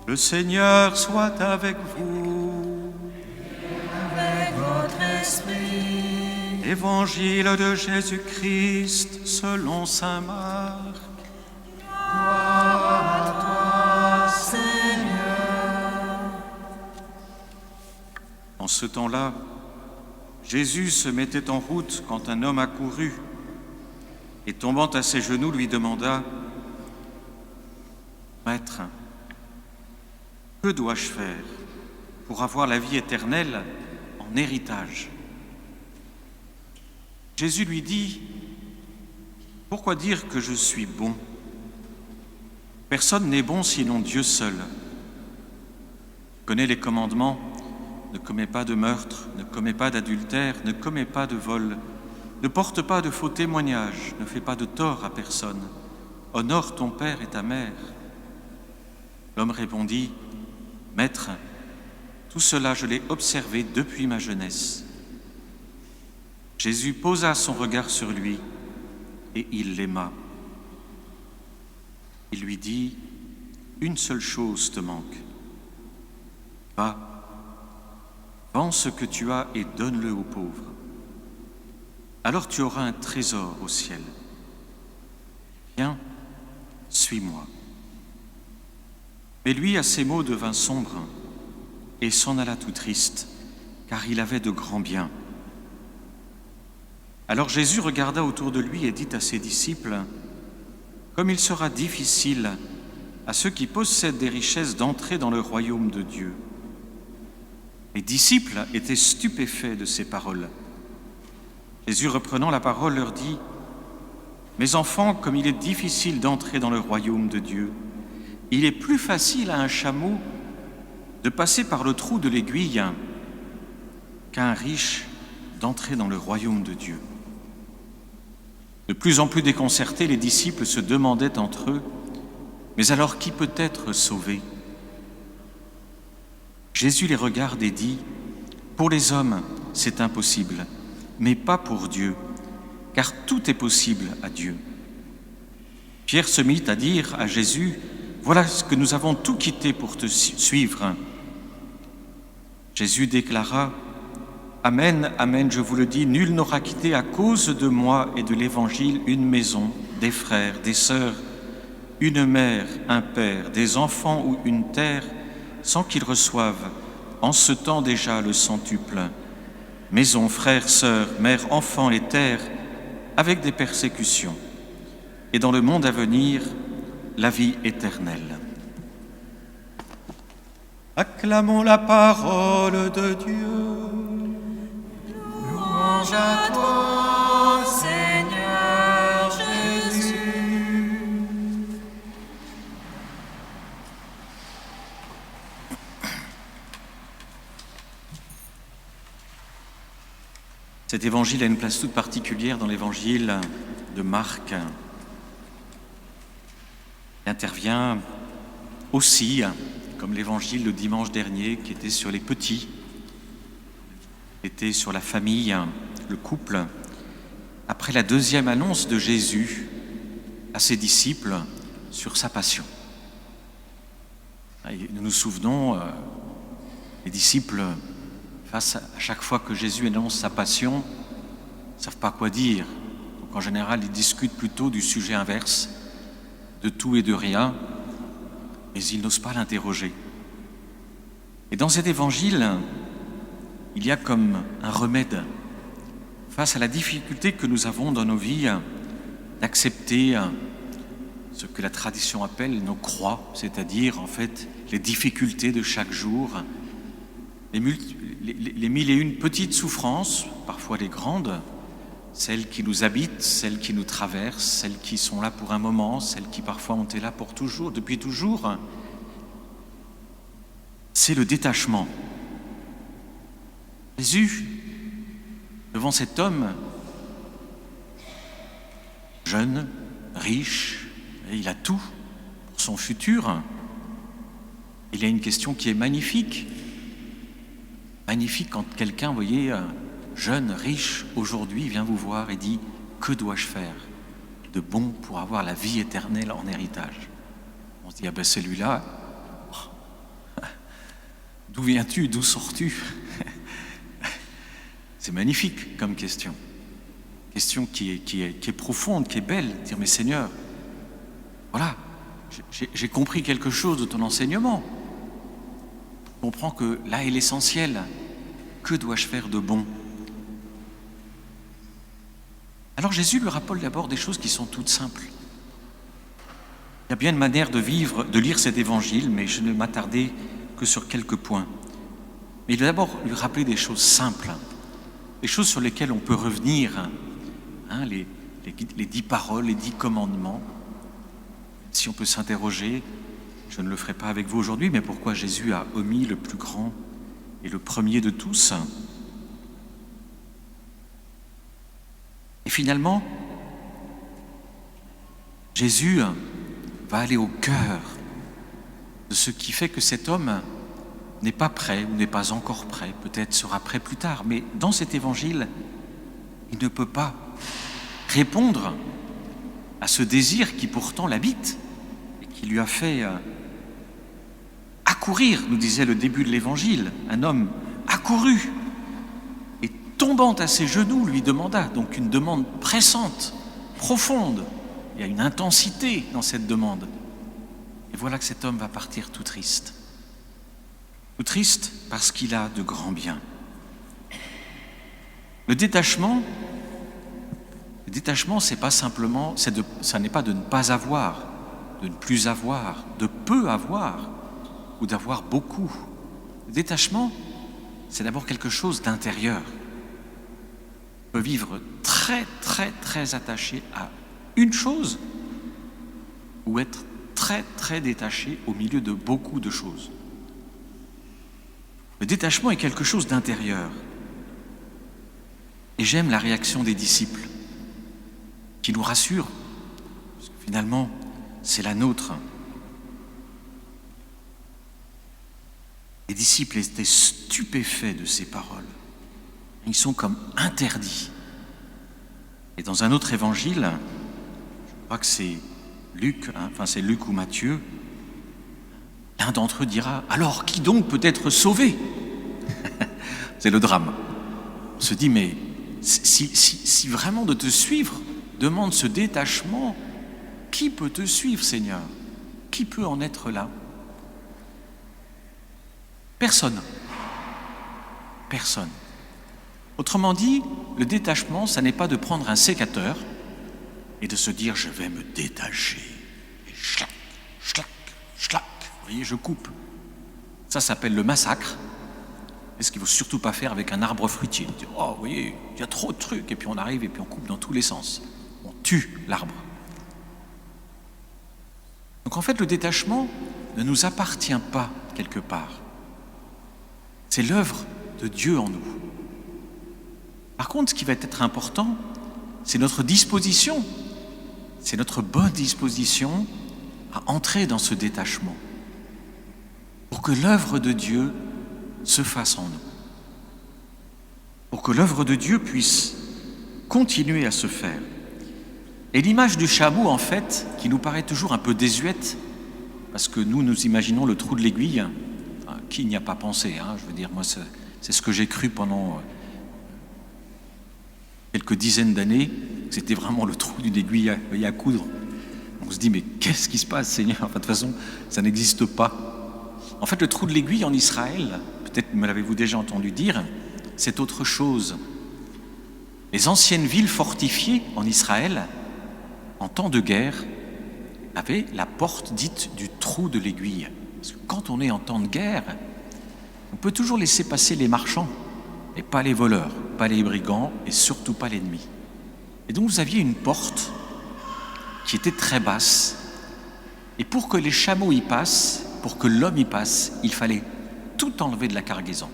Le Seigneur soit avec vous. Avec votre esprit. Évangile de Jésus-Christ selon saint Marc. Gloire à toi, Seigneur. En ce temps-là, Jésus se mettait en route quand un homme accourut et tombant à ses genoux lui demanda « Maître, que dois-je faire pour avoir la vie éternelle en héritage ?» Jésus lui dit « Pourquoi dire que je suis bon ? Personne n'est bon sinon Dieu seul. Connais les commandements, ne commets pas de meurtre, ne commets pas d'adultère, ne commets pas de vol, ne porte pas de faux témoignages, ne fais pas de tort à personne, honore ton père et ta mère. » L'homme répondit « Maître, tout cela je l'ai observé depuis ma jeunesse. » Jésus posa son regard sur lui et il l'aima. Il lui dit « Une seule chose te manque. Va, vends ce que tu as et donne-le aux pauvres. Alors tu auras un trésor au ciel. Viens, suis-moi. » Mais lui, à ces mots, devint sombre et s'en alla tout triste, car il avait de grands biens. Alors Jésus regarda autour de lui et dit à ses disciples, « Comme il sera difficile à ceux qui possèdent des richesses d'entrer dans le royaume de Dieu. » Les disciples étaient stupéfaits de ces paroles. Jésus, reprenant la parole, leur dit, « Mes enfants, comme il est difficile d'entrer dans le royaume de Dieu, il est plus facile à un chameau de passer par le trou de l'aiguille qu'à un riche d'entrer dans le royaume de Dieu. » De plus en plus déconcertés, les disciples se demandaient entre eux, « Mais alors qui peut être sauvé ?» Jésus les regarde et dit, « Pour les hommes, c'est impossible, mais pas pour Dieu, car tout est possible à Dieu. » Pierre se mit à dire à Jésus, « Voilà ce que nous avons tout quitté pour te suivre. » Jésus déclara, « Amen, amen, je vous le dis, nul n'aura quitté à cause de moi et de l'Évangile une maison, des frères, des sœurs, une mère, un père, des enfants ou une terre, sans qu'il reçoive en ce temps déjà le centuple. Maison, frères, sœurs, mères, enfants et terres, avec des persécutions. Et dans le monde à venir, la vie éternelle. » Acclamons la parole de Dieu. Louange à toi, Seigneur Jésus. Cet évangile a une place toute particulière dans l'évangile de Marc. Il intervient aussi, comme l'évangile le dimanche dernier, qui était sur les petits, était sur la famille, le couple, après la deuxième annonce de Jésus à ses disciples sur sa passion. Et nous nous souvenons, les disciples, face à chaque fois que Jésus annonce sa passion, ne savent pas quoi dire. Donc en général, ils discutent plutôt du sujet inverse, de tout et de rien, mais ils n'osent pas l'interroger. Et dans cet évangile, il y a comme un remède face à la difficulté que nous avons dans nos vies d'accepter ce que la tradition appelle nos croix, c'est-à-dire en fait les difficultés de chaque jour, les mille et une petites souffrances, parfois les grandes, celles qui nous habitent, celles qui nous traversent, celles qui sont là pour un moment, celles qui parfois ont été là pour toujours, depuis toujours. C'est le détachement. Jésus, devant cet homme, jeune, riche, et il a tout pour son futur, il y a une question qui est magnifique. Magnifique quand quelqu'un, vous voyez, jeune, riche, aujourd'hui vient vous voir et dit « Que dois-je faire de bon pour avoir la vie éternelle en héritage ?» On se dit « Ah ben celui-là, D'où viens-tu? D'où sors-tu? C'est magnifique comme question. Question qui est profonde, qui est belle. Dire, mais Seigneur, voilà, j'ai compris quelque chose de ton enseignement. Je comprends que là est l'essentiel. Que dois-je faire de bon? Alors Jésus lui rappelle d'abord des choses qui sont toutes simples. Il y a bien une manière de vivre, de lire cet évangile, mais je ne m'attardais que sur quelques points. Mais il va d'abord lui rappeler des choses simples, des choses sur lesquelles on peut revenir, les 10 paroles, les 10 commandements. Si on peut s'interroger, je ne le ferai pas avec vous aujourd'hui, mais pourquoi Jésus a omis le plus grand et le premier de tous? Et finalement, Jésus va aller au cœur de ce qui fait que cet homme n'est pas prêt ou n'est pas encore prêt, peut-être sera prêt plus tard, mais dans cet évangile, il ne peut pas répondre à ce désir qui pourtant l'habite et qui lui a fait accourir, nous disait le début de l'évangile, un homme accouru et tombant à ses genoux lui demanda, donc une demande pressante, profonde, il y a une intensité dans cette demande. Et voilà que cet homme va partir tout triste. Tout triste parce qu'il a de grands biens. Le détachement, c'est pas simplement, ça n'est pas de ne pas avoir, de ne plus avoir, de peu avoir ou d'avoir beaucoup. Le détachement, c'est d'abord quelque chose d'intérieur. On peut vivre très, très, très attaché à une chose ou être très, très détaché au milieu de beaucoup de choses. Le détachement est quelque chose d'intérieur. Et j'aime la réaction des disciples, qui nous rassure, parce que finalement, c'est la nôtre. Les disciples étaient stupéfaits de ces paroles. Ils sont comme interdits. Et dans un autre évangile, je crois que c'est Luc, c'est Luc ou Matthieu, l'un d'entre eux dira « Alors, qui donc peut être sauvé ?» C'est le drame. On se dit, mais si vraiment de te suivre demande ce détachement, qui peut te suivre, Seigneur? Qui peut en être là? Personne. Personne. Autrement dit, le détachement, ça n'est pas de prendre un sécateur et de se dire « je vais me détacher ». Et schlac, schlac, schlac. Vous voyez, je coupe. Ça s'appelle le massacre. Et ce qu'il ne faut surtout pas faire avec un arbre fruitier. On dit, oh, vous voyez, il y a trop de trucs. Et puis on arrive et puis on coupe dans tous les sens. On tue l'arbre. Donc en fait, le détachement ne nous appartient pas quelque part. C'est l'œuvre de Dieu en nous. Par contre, ce qui va être important, c'est notre disposition. C'est notre bonne disposition à entrer dans ce détachement. Pour que l'œuvre de Dieu se fasse en nous. Pour que l'œuvre de Dieu puisse continuer à se faire. Et l'image du chameau, en fait, qui nous paraît toujours un peu désuète, parce que nous imaginons le trou de l'aiguille, qui n'y a pas pensé, je veux dire, moi, c'est ce que j'ai cru pendant quelques dizaines d'années, c'était vraiment le trou d'une aiguille à coudre. On se dit, mais qu'est-ce qui se passe, Seigneur? Enfin, de toute façon, ça n'existe pas. En fait, le trou de l'aiguille en Israël, peut-être me l'avez-vous déjà entendu dire, c'est autre chose. Les anciennes villes fortifiées en Israël, en temps de guerre, avaient la porte dite du trou de l'aiguille. Parce que quand on est en temps de guerre, on peut toujours laisser passer les marchands, mais pas les voleurs, pas les brigands et surtout pas l'ennemi. Et donc vous aviez une porte qui était très basse. Et pour que les chameaux y passent, pour que l'homme y passe, il fallait tout enlever de la cargaison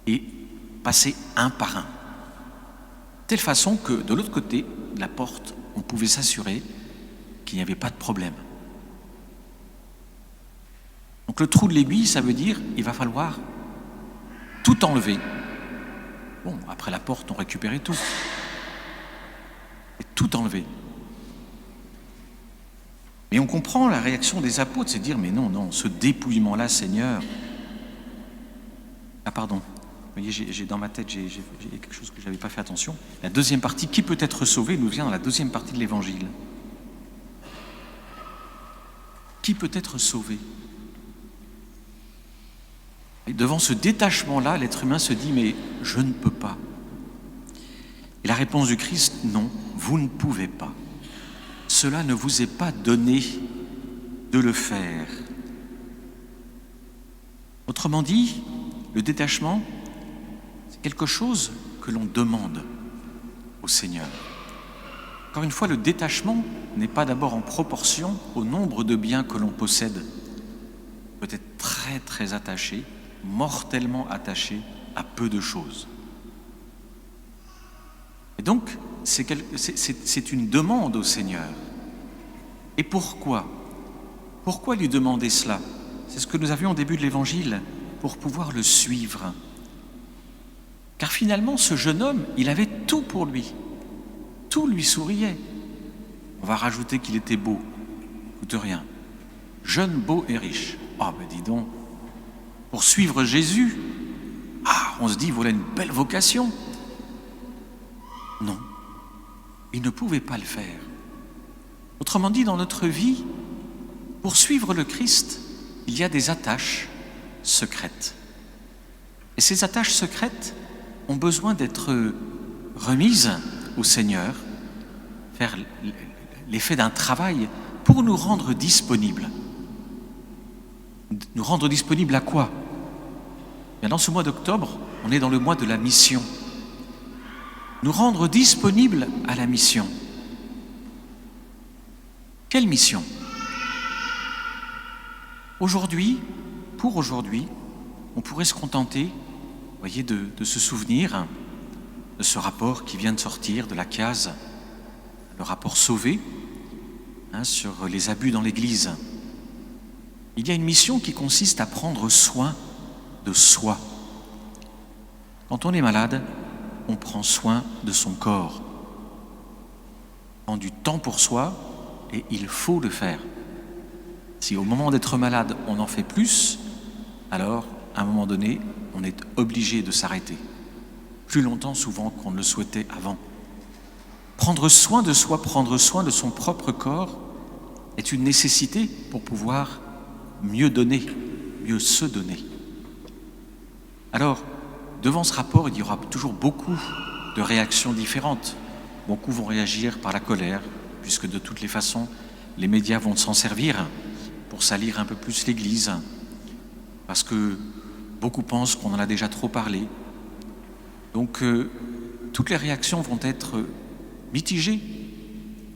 et passer un par un. De telle façon que de l'autre côté de la porte, on pouvait s'assurer qu'il n'y avait pas de problème. Donc le trou de l'aiguille, ça veut dire il va falloir tout enlever. Bon, après la porte, on récupérait tout. Et tout enlever. Mais on comprend la réaction des apôtres, c'est de dire, mais non, ce dépouillement-là, Seigneur, Ah pardon, vous voyez, j'ai dans ma tête, j'ai quelque chose que je n'avais pas fait attention. La deuxième partie, qui peut être sauvé, nous vient dans la deuxième partie de l'Évangile. Qui peut être sauvé? Et devant ce détachement-là, l'être humain se dit, mais je ne peux pas. Et la réponse du Christ, non, vous ne pouvez pas. Cela ne vous est pas donné de le faire. Autrement dit, le détachement, c'est quelque chose que l'on demande au Seigneur. Encore une fois, le détachement n'est pas d'abord en proportion au nombre de biens que l'on possède. On peut être très très attaché, mortellement attaché à peu de choses. Et donc, c'est une demande au Seigneur. Et pourquoi? Pourquoi lui demander cela? C'est ce que nous avions au début de l'Évangile, pour pouvoir le suivre. Car finalement, ce jeune homme, il avait tout pour lui. Tout lui souriait. On va rajouter qu'il était beau. Coûte rien. Jeune, beau et riche. Ah ben dis donc, pour suivre Jésus, on se dit, voilà une belle vocation. Non, il ne pouvait pas le faire. Autrement dit, dans notre vie, pour suivre le Christ, il y a des attaches secrètes. Et ces attaches secrètes ont besoin d'être remises au Seigneur, faire l'effet d'un travail pour nous rendre disponibles. Nous rendre disponibles à quoi? Bien, dans ce mois d'octobre, on est dans le mois de la mission. Nous rendre disponibles à la mission. Quelle mission? Aujourd'hui, pour aujourd'hui, on pourrait se contenter, vous voyez, de se souvenir de ce rapport qui vient de sortir de la CASE, le rapport Sauvé, sur les abus dans l'Église. Il y a une mission qui consiste à prendre soin de soi. Quand on est malade, on prend soin de son corps. On prend du temps pour soi et il faut le faire. Si au moment d'être malade, on en fait plus, alors, à un moment donné, on est obligé de s'arrêter. Plus longtemps souvent qu'on ne le souhaitait avant. Prendre soin de soi, prendre soin de son propre corps est une nécessité pour pouvoir mieux donner, mieux se donner. Alors, devant ce rapport, il y aura toujours beaucoup de réactions différentes. Beaucoup vont réagir par la colère, puisque de toutes les façons, les médias vont s'en servir pour salir un peu plus l'Église, parce que beaucoup pensent qu'on en a déjà trop parlé. Donc, toutes les réactions vont être mitigées,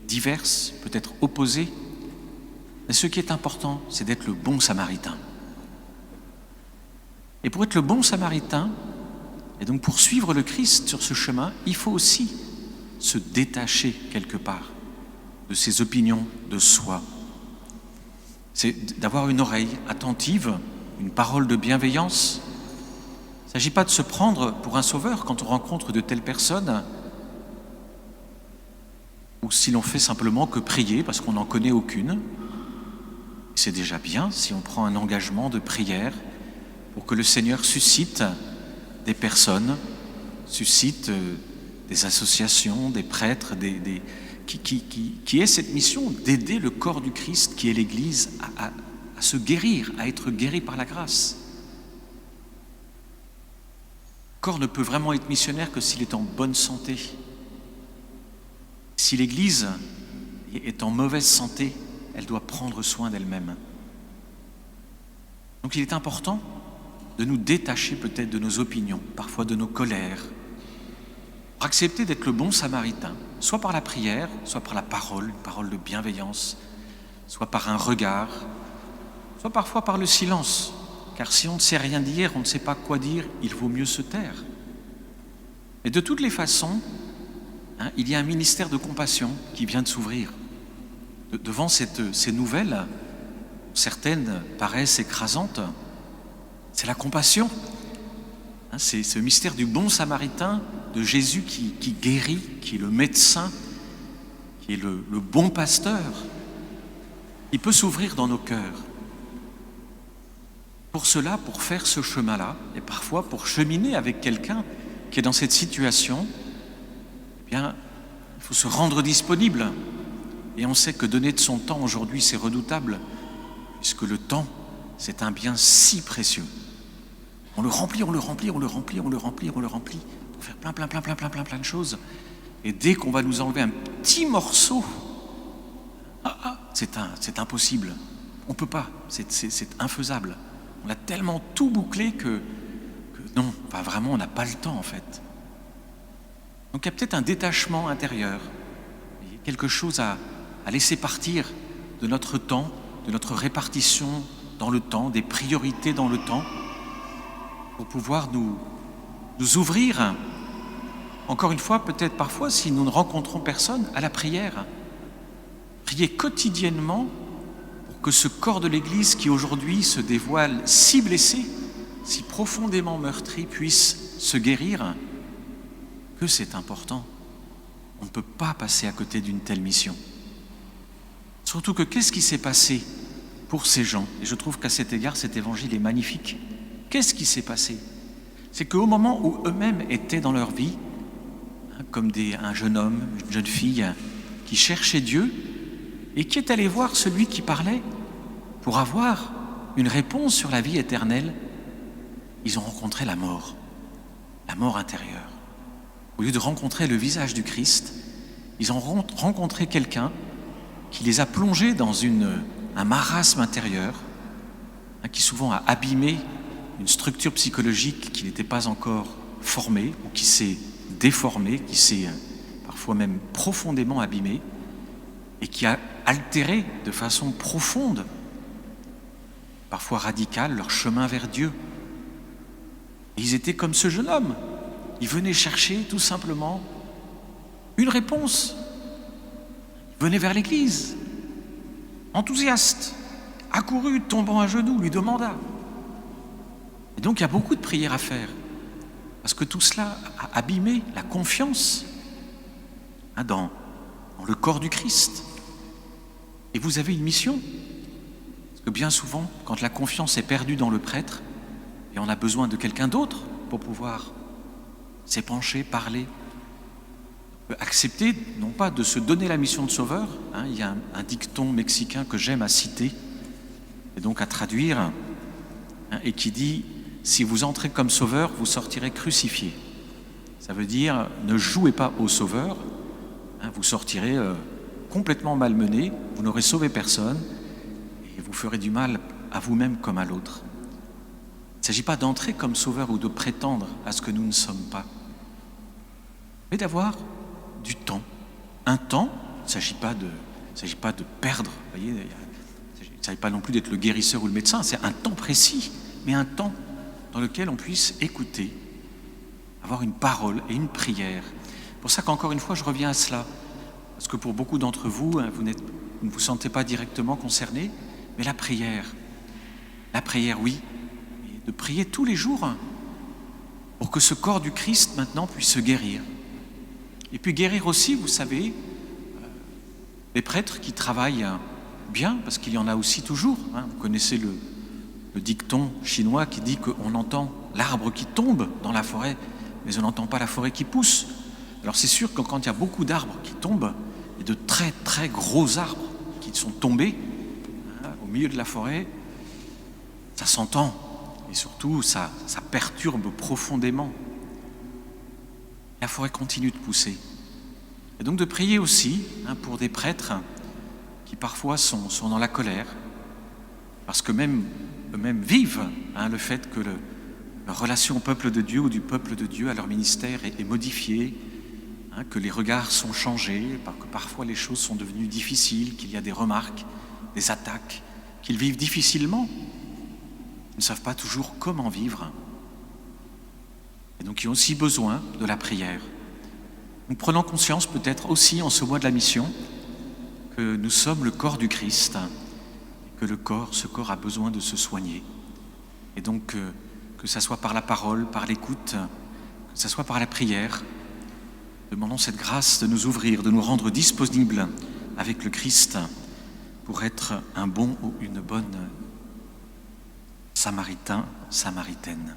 diverses, peut-être opposées. Mais ce qui est important, c'est d'être le bon samaritain. Et pour être le bon samaritain, et donc pour suivre le Christ sur ce chemin, il faut aussi se détacher quelque part de ses opinions, de soi. C'est d'avoir une oreille attentive, une parole de bienveillance. Il ne s'agit pas de se prendre pour un sauveur quand on rencontre de telles personnes, ou si l'on fait simplement que prier parce qu'on n'en connaît aucune. C'est déjà bien si on prend un engagement de prière pour que le Seigneur suscite des personnes, suscite des associations, des prêtres, qui aient cette mission d'aider le corps du Christ, qui est l'Église, à se guérir, à être guéri par la grâce. Le corps ne peut vraiment être missionnaire que s'il est en bonne santé. Si l'Église est en mauvaise santé, elle doit prendre soin d'elle-même. Donc il est important de nous détacher peut-être de nos opinions, parfois de nos colères, pour accepter d'être le bon samaritain, soit par la prière, soit par la parole, une parole de bienveillance, soit par un regard, soit parfois par le silence, car si on ne sait rien dire, on ne sait pas quoi dire, il vaut mieux se taire. Mais de toutes les façons, il y a un ministère de compassion qui vient de s'ouvrir. Devant ces nouvelles, certaines paraissent écrasantes, c'est la compassion. C'est ce mystère du bon samaritain, de Jésus qui guérit, qui est le médecin, qui est le bon pasteur. Il peut s'ouvrir dans nos cœurs. Pour cela, pour faire ce chemin-là, et parfois pour cheminer avec quelqu'un qui est dans cette situation, eh bien, il faut se rendre disponible. Et on sait que donner de son temps aujourd'hui, c'est redoutable, puisque le temps, c'est un bien si précieux. On le remplit, on le remplit, on le remplit, on le remplit, on le remplit, pour faire plein de choses. Et dès qu'on va nous enlever un petit morceau, c'est impossible. On ne peut pas, c'est infaisable. On a tellement tout bouclé que non, enfin vraiment, on n'a pas le temps en fait. Donc il y a peut-être un détachement intérieur, quelque chose à laisser partir de notre temps, de notre répartition dans le temps, des priorités dans le temps, pour pouvoir nous ouvrir, encore une fois, peut-être parfois, si nous ne rencontrons personne, à la prière. Prier quotidiennement pour que ce corps de l'Église qui aujourd'hui se dévoile si blessé, si profondément meurtri, puisse se guérir, que c'est important. On ne peut pas passer à côté d'une telle mission. Surtout que qu'est-ce qui s'est passé pour ces gens? Et je trouve qu'à cet égard, cet évangile est magnifique. Qu'est-ce qui s'est passé? C'est qu'au moment où eux-mêmes étaient dans leur vie, comme un jeune homme, une jeune fille qui cherchait Dieu et qui est allé voir celui qui parlait pour avoir une réponse sur la vie éternelle, ils ont rencontré la mort intérieure. Au lieu de rencontrer le visage du Christ, ils ont rencontré quelqu'un qui les a plongés dans un marasme intérieur, qui souvent a abîmé une structure psychologique qui n'était pas encore formée ou qui s'est déformée, qui s'est parfois même profondément abîmée et qui a altéré de façon profonde, parfois radicale, leur chemin vers Dieu. Et ils étaient comme ce jeune homme. Ils venaient chercher tout simplement une réponse. Ils venaient vers l'Église, enthousiastes, accourus, tombant à genoux, lui demanda. Et donc il y a beaucoup de prières à faire, parce que tout cela a abîmé la confiance dans le corps du Christ. Et vous avez une mission, parce que bien souvent, quand la confiance est perdue dans le prêtre, et on a besoin de quelqu'un d'autre pour pouvoir s'épancher, parler, accepter, non pas de se donner la mission de sauveur, il y a un dicton mexicain que j'aime à citer, et donc à traduire, et qui dit « Si vous entrez comme sauveur, vous sortirez crucifié ». Ça veut dire « Ne jouez pas au sauveur, vous sortirez complètement malmené, vous n'aurez sauvé personne, et vous ferez du mal à vous-même comme à l'autre ». Il ne s'agit pas d'entrer comme sauveur ou de prétendre à ce que nous ne sommes pas, mais d'avoir du temps. Un temps, il ne s'agit pas de perdre, vous voyez, il ne s'agit pas non plus d'être le guérisseur ou le médecin, c'est un temps précis, mais un temps dans lequel on puisse écouter, avoir une parole et une prière. C'est pour ça qu'encore une fois, je reviens à cela, parce que pour beaucoup d'entre vous, vous ne vous sentez pas directement concernés, mais la prière, oui, de prier tous les jours pour que ce corps du Christ maintenant puisse se guérir. Et puis guérir aussi, vous savez, les prêtres qui travaillent bien, parce qu'il y en a aussi toujours. Vous connaissez le dicton chinois qui dit qu'on entend l'arbre qui tombe dans la forêt, mais on n'entend pas la forêt qui pousse. Alors c'est sûr que quand il y a beaucoup d'arbres qui tombent, et de très très gros arbres qui sont tombés au milieu de la forêt, ça s'entend. Et surtout, ça perturbe profondément. La forêt continue de pousser. Et donc de prier aussi pour des prêtres qui parfois sont dans la colère, parce que eux-mêmes vivent le fait que leur relation au peuple de Dieu ou du peuple de Dieu à leur ministère est modifiée, que les regards sont changés, que parfois les choses sont devenues difficiles, qu'il y a des remarques, des attaques, qu'ils vivent difficilement. Ils ne savent pas toujours comment vivre. Et donc ils ont aussi besoin de la prière. Donc prenons conscience peut-être aussi en ce mois de la mission que nous sommes le corps du Christ, et que ce corps a besoin de se soigner. Et donc que ça soit par la parole, par l'écoute, que ça soit par la prière, demandons cette grâce de nous ouvrir, de nous rendre disponibles avec le Christ pour être un bon ou une bonne Samaritains, Samaritaines.